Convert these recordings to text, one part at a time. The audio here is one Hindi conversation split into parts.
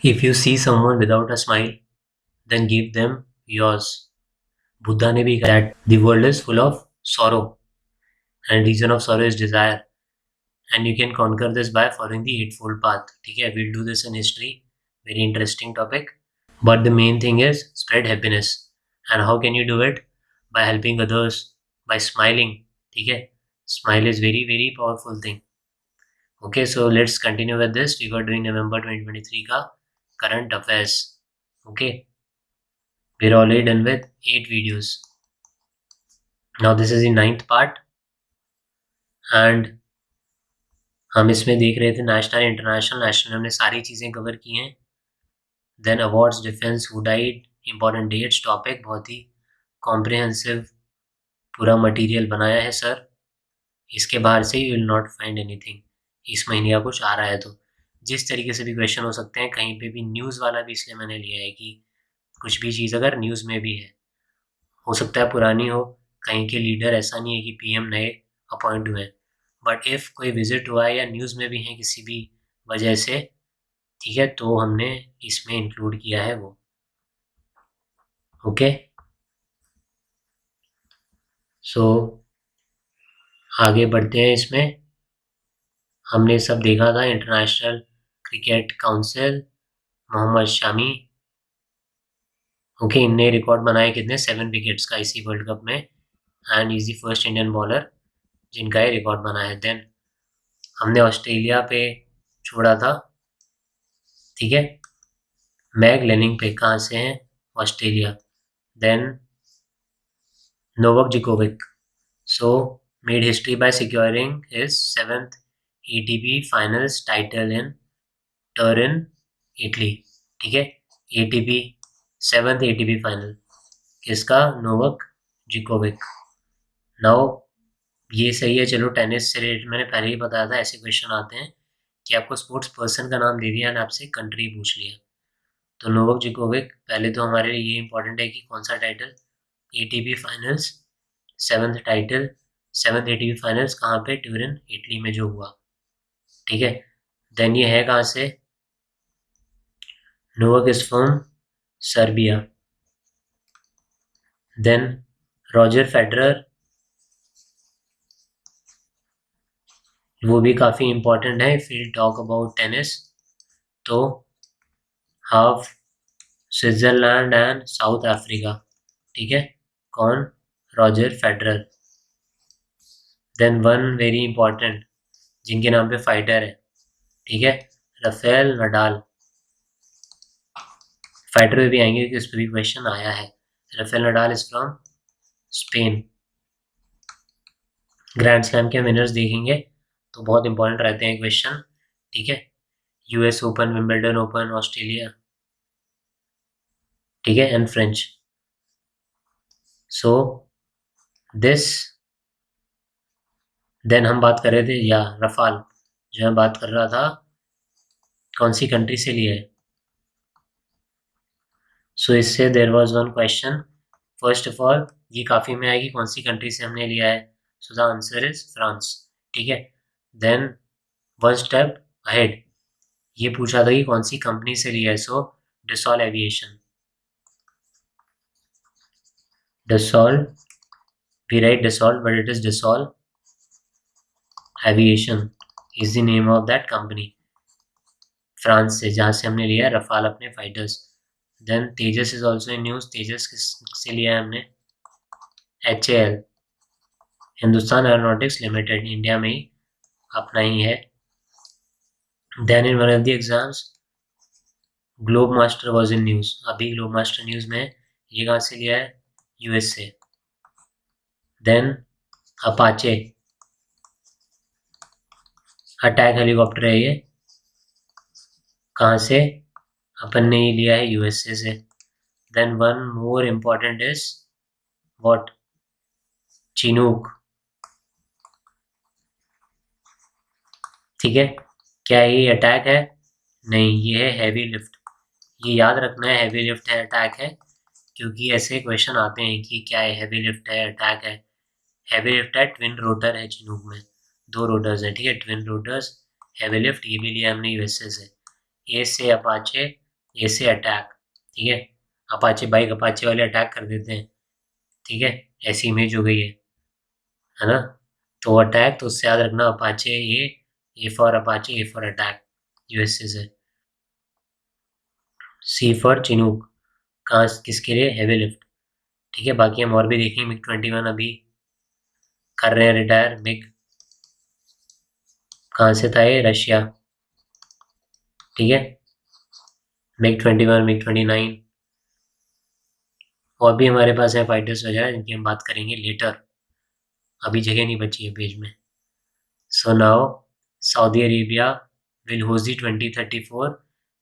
If you see someone without a smile, then give them yours. Buddha ने भी कहा that the world is full of sorrow and reason of sorrow is desire, and you can conquer this by following the eightfold path. ठीक है, we'll do this in history, very interesting topic. But the main thing is spread happiness. And how can you do it? By helping others, by smiling. ठीक है, smile is very very powerful thing. Okay, so let's continue with this. We were doing November 2023 का current affairs. Okay, we're already done with 8 videos. Now this is the 9th part, and हम इसमें देख रहे थे नेशनल इंटरनेशनल हमने सारी चीज़ें कवर की हैं. Then awards, defence, who died, important dates, topic बहुत ही कॉम्प्रिहेंसिव पूरा मटेरियल बनाया है सर. इसके बाहर से you will not find anything. इस महीने का कुछ आ रहा है तो जिस तरीके से भी क्वेश्चन हो सकते हैं, कहीं पे भी न्यूज़ वाला भी इसलिए मैंने लिया है कि कुछ भी चीज़ अगर न्यूज़ में भी है, हो सकता है पुरानी हो, कहीं के लीडर ऐसा नहीं है कि पीएम नए अपॉइंट हुए हैं, बट इफ़ कोई विजिट हुआ है या न्यूज़ में भी है किसी भी वजह से, ठीक है, तो हमने इसमें इंक्लूड किया है वो. ओके, सो आगे बढ़ते हैं. इसमें हमने सब देखा था. International Cricket Council, Mohammed Shami, okay, इनने रिकॉर्ड बनाए कितने 7 विकेट्स का इसी वर्ल्ड कप में, and is the first Indian bowler जिनका ये रिकॉर्ड बना है. देन हमने ऑस्ट्रेलिया पे छोड़ा था, ठीक है, मैग लेनिंग पे. कहाँ से हैं? Australia. Then Novak Djokovic, so made history by securing his 7th ATP finals title in Turin, Italy. ठीक है, ATP 7th ATP फाइनल किसका? Novak Djokovic. नाउ ये सही है, चलो टेनिस से रिलेटेड मैंने पहले ही बताया था. ऐसे क्वेश्चन आते हैं कि आपको स्पोर्ट्स पर्सन का नाम दे दिया और आपसे कंट्री पूछ लिया. तो नोवाक जोकोविक, पहले तो हमारे लिए ये इंपॉर्टेंट है कि कौन सा title? ATP finals 7th title, 7th ATP finals कहाँ पे? ट्यूरिन, इटली में जो हुआ. ठीक है, देन ये है कहाँ से? Novak is from Serbia. Then Roger Federer, वो भी काफ़ी इंपॉर्टेंट है if we talk about tennis. तो half Switzerland and South Africa. ठीक है, कौन? Roger Federer. Then one very important जिनके नाम पे फाइटर है, ठीक है, राफेल नडाल. फाइटर पे भी आएंगे कि उस पर भी क्वेश्चन आया है. Rafael Nadal is from Spain. Grand slam के विनर्स देखेंगे तो बहुत इंपॉर्टेंट रहते हैं क्वेश्चन. ठीक है, US open, Wimbledon open, Australia, ठीक है, and French. So this, then हम बात कर रहे थे या रफाल, जो मैं बात कर रहा था कौन सी कंट्री से लिया है. सो इससे there was one question. First of all ये काफ़ी में आएगी कौन सी कंट्री से हमने लिया है. So the answer is France. ठीक है, देन वन स्टेप अहेड ये पूछा था कि कौन सी कंपनी से लिया है. सो डसॉल aviation. डसॉल, we write Dassault, but it is Dassault Aviation is the name of that company. France से, जहाँ से हमने लिया है रफाल अपने fighters. Then Tejas is also in news. Tejas किस से लिया है हमने? HAL, Hindustan aeronautics limited, India में ही अपना ही है. Then in one of the exams globe master was in news. अभी ग्लोब मास्टर न्यूज में. ये कहाँ से लिया है? US से. देन अपाचे अटैक हेलीकॉप्टर है, ये कहाँ से? अपन ने ही लिया है USA से. Then one more important is what? Chinook. ठीक है, क्या ये अटैक है? नहीं, ये है हैवी लिफ्ट. ये याद रखना है, हैवी लिफ्ट है, अटैक है, क्योंकि ऐसे क्वेश्चन आते हैं कि क्या है, हैवी लिफ्ट है, अटैक है. हैवी लिफ्ट है, ट्विन रोटर है चिनूक में, 2 रोटर्स हैं. ठीक है, ट्विन रोटर्स, हैवी लिफ्ट, ये भी लिया हमने USA से. ए से अपाचे, ऐसे अटैक, ठीक है, अपाचे बाइक अपाचे वाले अटैक कर देते हैं, ठीक है, ऐसी इमेज हो गई है ना। तो अटैक, तो उससे याद रखना अपाचे, ये A for Apache, A for attack, USA से। सी फॉर चिनूक, कहाँ किसके लिए, हेवी लिफ्ट, ठीक है। बाकी हम और भी देखेंगे। मिग 21 अभी कर रहे हैं रिटायर। मिग कहाँ से था ये, रशिया, ठीक है। मिग 21, मिग 29 और भी हमारे पास है फाइटर्स वगैरह, जिनकी हम बात करेंगे लेटर, अभी जगह नहीं बची है पेज में। So now Saudi Arabia will host the 2034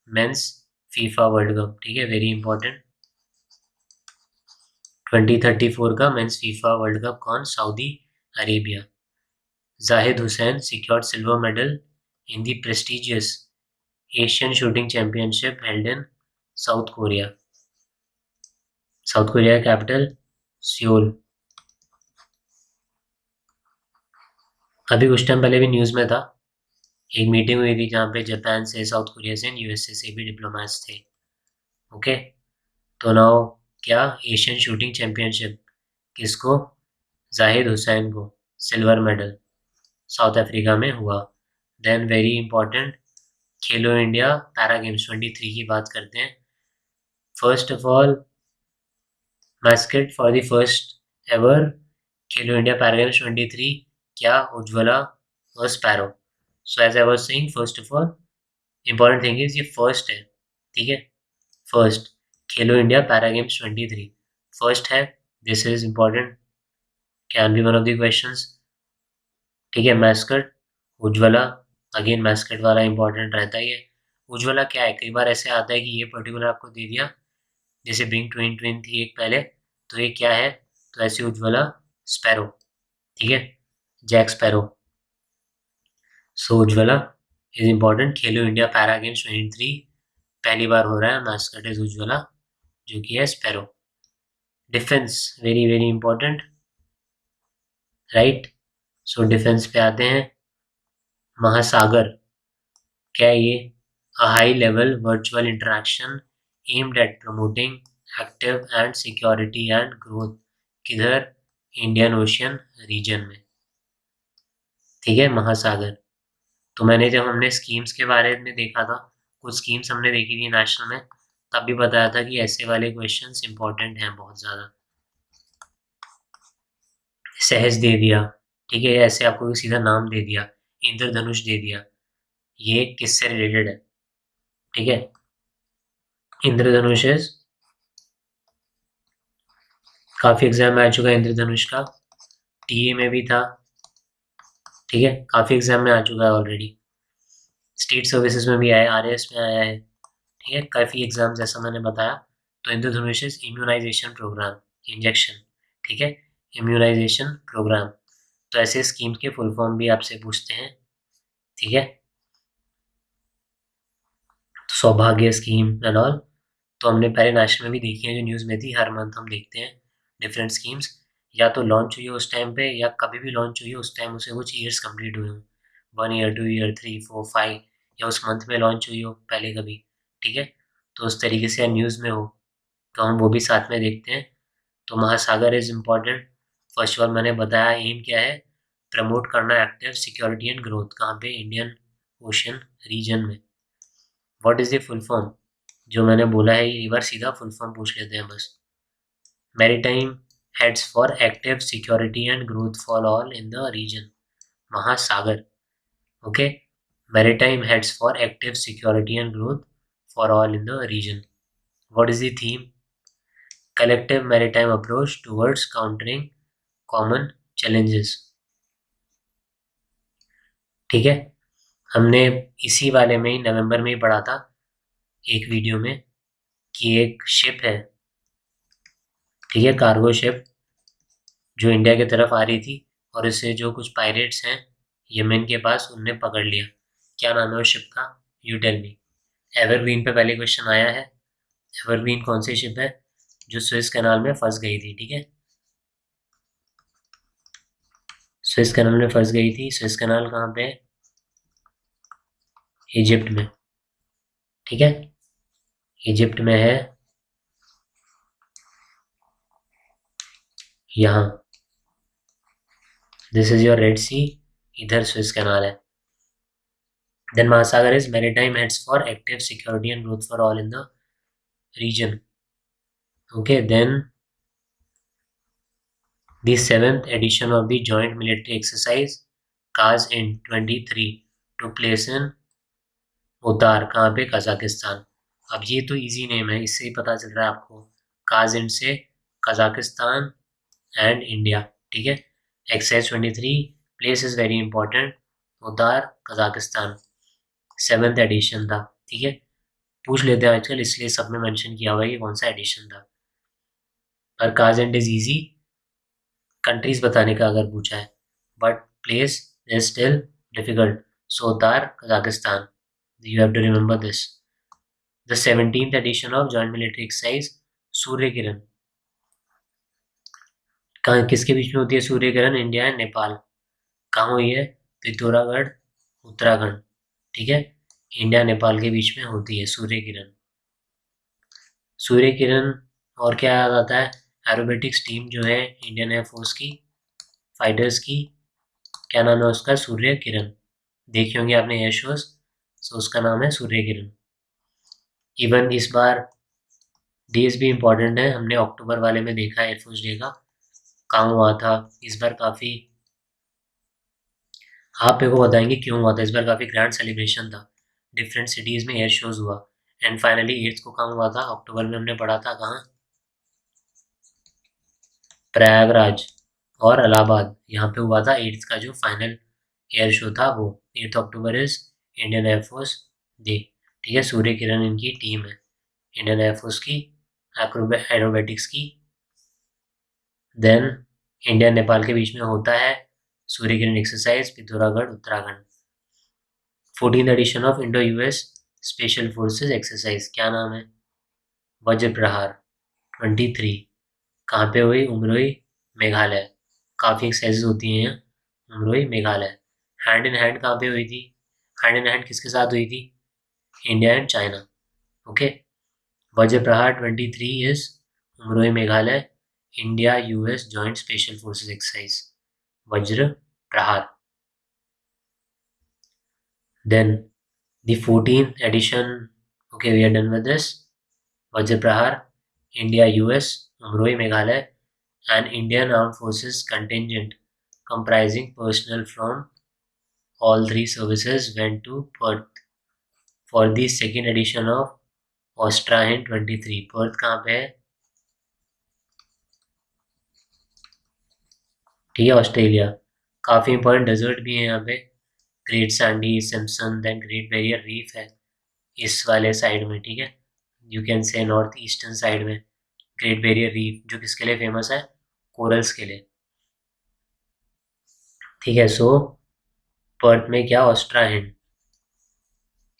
men's FIFA World Cup, ठीक है, वेरी इंपॉर्टेंट। 2034 का मेंस फीफा वर्ल्ड कप कौन, Saudi Arabia. Zahid Hussain secured silver medal in the prestigious Asian Shooting Championship held in South Korea. South Korea capital Seoul. अभी कुछ टाइम पहले भी न्यूज़ में था, एक मीटिंग हुई थी जहाँ पे जापान से, साउथ कोरिया से, यूएसए से भी डिप्लोमेट्स थे। ओके, तो नाउ क्या, एशियन शूटिंग चैंपियनशिप किसको, जाहिद हुसैन को, सिल्वर मेडल साउथ अफ्रीका में हुआ। देन वेरी इंपॉर्टेंट, खेलो इंडिया पैरा गेम्स 23 की बात करते हैं। First of all, mascot for the first ever Khelo India Paragames 23, क्या, उज्ज्वला और sparrow. So as I was saying, first of all important thing is ये फर्स्ट है, ठीक है, first Khelo India para games 23 first है, this is important, can be one of the questions, ठीक है। मैस्कट उज्ज्वला, अगेन मैस्कट वाला इंपॉर्टेंट रहता ही है। उज्ज्वला क्या है, कई बार ऐसे आता है कि ये पर्टिकुलर आपको दे दिया, जैसे बिंग ट्विन ट्विन थी एक पहले, तो ये क्या है, तो ऐसे उज्ज्वला स्पैरो, ठीक है, Jack Sparrow. So Ujjwala is important. Khelo India para games 23 पहली बार हो रहा है, मैस्कट इज उज्ज्वला, जो कि है sparrow. Defence very very important, right. So defence पे आते हैं। महासागर क्या है ये, a high level virtual interaction aimed at promoting active and security and growth, किधर, इंडियन ओशियन रीजन में, ठीक है, महासागर। तो मैंने, जब हमने स्कीम्स के बारे में देखा था, कुछ स्कीम्स हमने देखी थी नेशनल में, तब भी बताया था कि ऐसे वाले क्वेश्चंस इंपॉर्टेंट हैं बहुत ज़्यादा। सहज दे दिया, ठीक है, ऐसे आपको सीधा नाम दे दिया, इंद्रधनुष दे दिया, ये किससे रिलेटेड है, ठीक है। इंद्रधनुष काफ़ी एग्जाम में आ चुका है इंद्रधनुष का, टीए में भी था, ठीक है, काफ़ी एग्जाम में आ चुका है ऑलरेडी, स्टेट सर्विसेज में भी आया, आरएएस में आया है, ठीक है, काफ़ी एग्जाम जैसा मैंने बताया। तो इंद्रधनुष इम्यूनाइजेशन प्रोग्राम, इंजेक्शन, ठीक है, इम्यूनाइजेशन प्रोग्राम। तो ऐसे स्कीम के फुल फॉर्म भी आपसे पूछते हैं, ठीक है, तो सौभाग्य स्कीम एंड ऑल, तो हमने पहले नेशनल में भी देखी है, जो न्यूज़ में थी, हर मंथ हम देखते हैं डिफरेंट स्कीम्स, या तो लॉन्च हुई हो उस टाइम पे, या कभी भी लॉन्च हुई हो उस टाइम उसे कुछ ईयर्स कंप्लीट हुए हों, 1 ईयर, 2 ईयर, 3, 4, 5, या उस मंथ में लॉन्च हुई हो पहले कभी, ठीक है। तो उस तरीके से न्यूज़ में हो तो हम वो भी साथ में देखते हैं। तो महासागर is important. First of all मैंने बताया एम क्या है, प्रमोट करना एक्टिव सिक्योरिटी एंड ग्रोथ, कहाँ पे, इंडियन ओशन रीजन में। What is the full form, जो मैंने बोला है ये बार सीधा फुल फॉर्म पूछ लेते हैं बस। Maritime heads for active security and growth for all in the region, Mahasagar, okay. Maritime heads for active security and growth for all in the region. What is the theme, collective maritime approach towards countering common challenges, ठीक है। हमने इसी वाले में ही नवंबर में ही पढ़ा था एक वीडियो में कि एक शिप है, ठीक है, कार्गो शिप, जो इंडिया की तरफ आ रही थी, और इसे जो कुछ पायरेट्स हैं यमन के पास, उनने पकड़ लिया। क्या नाम है उस शिप का, यू टेल मी। एवरग्रीन पे पहले क्वेश्चन आया है, एवरग्रीन कौन सी शिप है, जो स्विस कैनाल में फंस गई थी, ठीक है, स्विस कैनाल में फंस गई थी। स्विस कैनाल कहाँ पे है, इजिप्ट में, ठीक है, इजिप्ट में है यहाँ, दिस इज योर रेड सी, इधर स्विस कैनाल है. देन महासागर is maritime heads for active security and growth for all in the region. Okay, then the 7th edition of the joint military exercise Kaz-in 23 took place in उतार, कहाँ पे, कजाकिस्तान. अब ये तो इजी नेम है, इससे ही पता चल रहा है आपको. काज-इन से कजाकिस्तान एंड इंडिया. ठीक है. Exercise 23 place is very important, उतार कजाकिस्तान. 7th एडिशन था. ठीक है. पूछ लेते हैं आजकल, इसलिए सब में मेंशन किया हुआ है कि कौन सा एडिशन था. पर cause and is easy countries बताने का अगर पूछा है, but place is still difficult. सोतार Kazakhstan, you have to remember this. The 17th edition of joint military exercise Surya Kiran, कहाँ, किसके बीच में होती है सूर्य किरण? India and Nepal. कहाँ हुई है? पिथौरागढ़, उत्तराखंड. ठीक है. इंडिया नेपाल के बीच में होती है सूर्य किरण. सूर्य किरण और क्या याद आता है? एरोबेटिक्स टीम जो है इंडियन एयरफोर्स की, फाइटर्स की, क्या नाम है उसका? सूर्य किरण. देखी होंगे आपने एयर शोज, सो उसका नाम है सूर्य किरण. इवन इस बार डेज भी इम्पोर्टेंट है, हमने अक्टूबर वाले में देखा एयरफोर्स डे का, कहाँ हुआ था. इस बार काफ़ी, आप मेरे को बताएंगे क्यों हुआ था. इस बार काफ़ी ग्रैंड सेलिब्रेशन था, डिफरेंट सिटीज़ में एयर शोज हुआ. एंड फाइनली 8th को कहाँ हुआ था? अक्टूबर में हमने पढ़ा था. कहाँ? प्रयागराज और इलाहाबाद, यहाँ पे हुआ था 8th का जो फाइनल एयर शो था वो. 8th October is Indian air force day. ठीक है. सूर्य किरण इनकी टीम है इंडियन एयरफोर्स की, एरोबेटिक्स की. देन इंडिया नेपाल के बीच में होता है Surya Kiran exercise, Pithoragarh, Uttarakhand. 14th edition of Indo US special forces exercise, क्या नाम है? वज्र प्रहार 23. कहाँ पे हुई? उमरोई, मेघालय. काफ़ी एक्सरसाइजेज होती हैं Umroi, Meghalaya. Hand in hand कहाँ पे हुई थी? हैंड इन हैंड किसके साथ हुई थी? India and China. ओके. वज्र प्रहार 23 is Umroi, Meghalaya, India US joint special forces exercise, वज्र प्रहार. Then the 14th edition, okay, we are done with this. Vajra Prahar, India, US, Umroi, Meghalaya, and Indian Armed Forces contingent comprising personnel from all three services went to Perth for the second edition of Austrahin 23. Perth कहाँ पे है? ठीक है. ऑस्ट्रेलिया. काफ़ी इंपॉर्टेंट डेजर्ट भी है यहाँ पे. Great Sandy, Simpson, then Great Barrier Reef है इस वाले साइड में. ठीक है. You can say north eastern side में ग्रेट बैरियर रीफ, जो किसके लिए फेमस है? कोरल्स के लिए. ठीक है. सो पर्थ में क्या? AustraHind,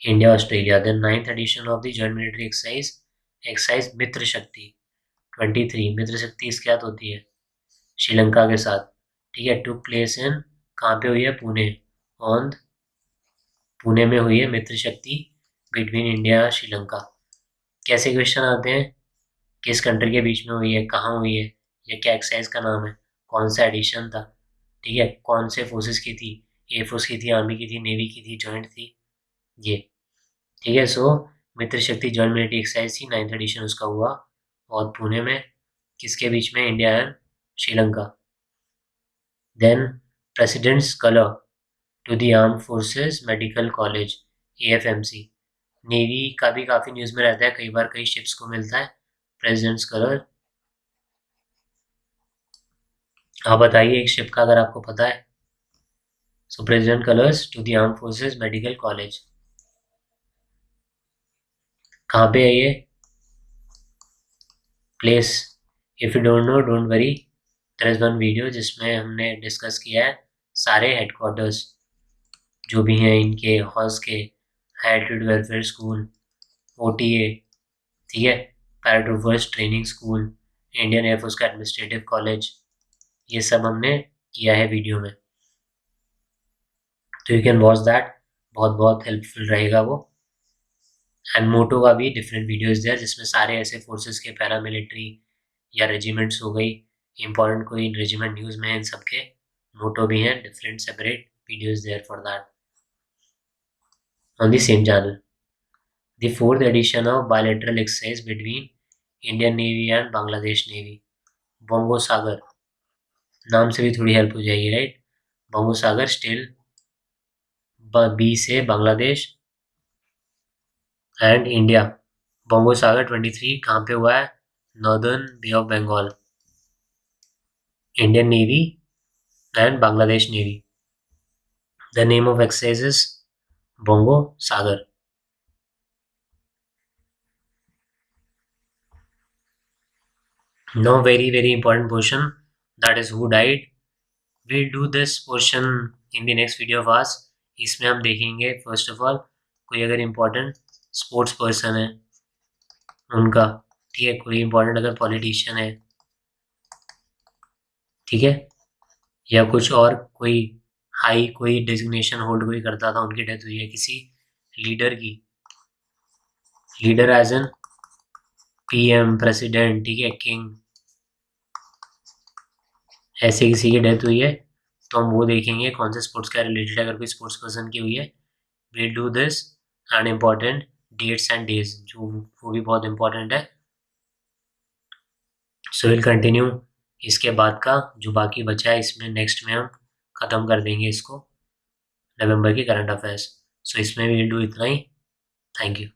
India, Australia. Then 9th edition of the joint military exercise Mitra Shakti 23. मित्र शक्ति इसके साथ होती है श्रीलंका के साथ. ठीक है. टू प्लेस इन, कहाँ पे हुई है? पुणे. ऑन पुणे में हुई है मित्र शक्ति बिटवीन इंडिया और श्रीलंका. कैसे क्वेश्चन आते हैं? किस कंट्री के बीच में हुई है, कहाँ हुई है, या क्या एक्सरसाइज का नाम है, कौन सा एडिशन था. ठीक है. कौन से फोर्सेस की थी? एयरफोर्स की थी, आर्मी की थी, नेवी की थी, जॉइंट थी ये. ठीक है. सो मित्र शक्ति जॉइंट मिलिट्री एक्सरसाइज थी, 9th एडिशन उसका हुआ, और पुणे में किसके बीच में? India and Sri Lanka. Then president's colour to the arm forces medical college, AFMC. Navy का भी काफ़ी न्यूज़ में रहता है, कई बार कई शिप्स को मिलता है प्रेसिडेंट्स कलर. आप बताइए एक शिप का अगर आपको पता है. So president colours to the arm forces medical college, कहाँ पे है ये place? If you don't know, don't worry, there is one video जिसमें हमने डिस्कस किया है सारे हेडक्वार्टर्स जो भी हैं इनके, हॉस के, हाइटेड वेलफेयर स्कूल, OTA. ठीक है. पैराट्रूफर्स ट्रेनिंग स्कूल, इंडियन एयरफोर्स का एडमिनिस्ट्रेटिव कॉलेज, ये सब हमने किया है वीडियो में, तो यू कैन वॉच दैट. बहुत बहुत हेल्पफुल रहेगा वो. एंड मोटो का भी डिफरेंट वीडियोस देयर, जिसमें सारे ऐसे फोर्सेस के पैरामिलिट्री या रेजिमेंट्स हो गई, इंपॉर्टेंट कोई रेजिमेंट न्यूज़ में, इन सब के मोटो भी हैं, different separate videos there for that on the same channel. The fourth edition of bilateral exercise between Indian Navy and Bangladesh Navy, Bongo Sagar, नाम से भी थोड़ी हेल्प हो जाएगी, राइट? बंगो सागर स्टिल बी से बांग्लादेश एंड इंडिया। बंगो सागर 23 कहाँ पे हुआ है? Northern Bay of Bengal, Indian Navy and Bangladesh Navy. The name of exercise is Bongo Sagar. Now very important portion, that is who died. We'll do this portion in the next video of ours. इसमें हम देखेंगे फर्स्ट ऑफ ऑल कोई अगर इम्पोर्टेंट स्पोर्ट्स पर्सन है उनका, ठीक है, कोई इम्पोर्टेंट अगर पॉलिटिशियन है, ठीक है, या कुछ और कोई हाई कोई डेजिग्नेशन होल्ड कोई करता था, उनकी डेथ हुई है, किसी लीडर की, leader as an PM, president, ठीक है, किंग, ऐसे किसी की डेथ हुई है, तो हम वो देखेंगे कौन से स्पोर्ट्स का रिलेटेड, अगर कोई स्पोर्ट्स पर्सन की हुई है। Will do this and important dates and days, जो वो भी बहुत इंपॉर्टेंट है। सो विल कंटिन्यू इसके बाद का जो बाकी बचा है, इसमें नेक्स्ट में हम ख़त्म कर देंगे इसको, नवंबर की करंट अफेयर्स। सो इसमें विल डू इतना ही। Thank you.